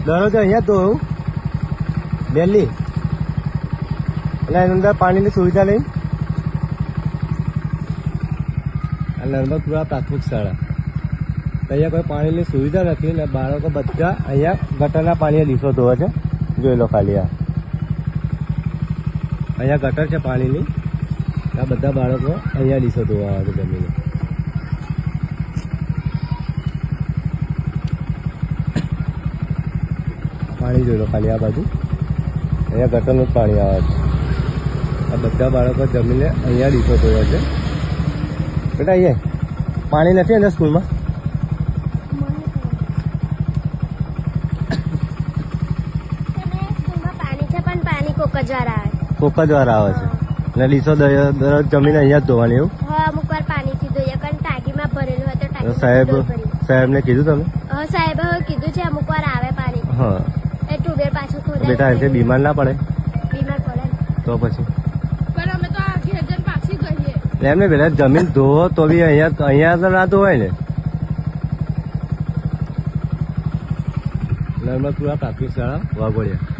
દરરોજ અહીંયા ધોવું ડેલી, એટલે એની અંદર પાણીની સુવિધા નહીં. આ નર્મદપુરા પ્રાથમિક શાળા, અહીંયા કોઈ પાણીની સુવિધા નથી ને બાળકો બધા અહીંયા ગટરના પાણીએ ડીશો ધોવે છે. જોઈ લો ખાલી આ અહીંયા ગટર છે પાણીની, આ બધા બાળકો અહીંયા ડીશો ધોવા આવે છે જમીને. પાણી જોઈ લો ખાલી આ બાજુ, અહીંયા ગટરનું જ પાણી આવે છે. આ બધા બાળકો જમીને અહીંયા ડીશો ધોવે છે. બેટા અહીંયા પાણી નથી અંદર સ્કૂલમાં? કોક જ વાર આવે છે એટલે ડીશો દરરોજ જમીને અહીંયા જ ધોવાની એવું? હા, અમુક વાર પાણીથી ધોઈએ કારણ ટાંકીમાં ભરેલું હોય તો સાહેબને કીધું તમે? હા, સાહેબે કીધું છે અમુક વાર આવે પાણી. હા, એ ટ્યુબવેલ પાછું ખોદાય. બેટા એનાથી બીમાર ના પડે? બીમાર પડે તો પછી પણ અમે તો આ ઘેર જઈને પાછી ગઈએ. એમને પેલા જમીન ધોવો તો બી અહીંયા તો ના ધોવાય ને. નર્મદપુરા પ્રાથમિક શાળા વાઘોડિયા.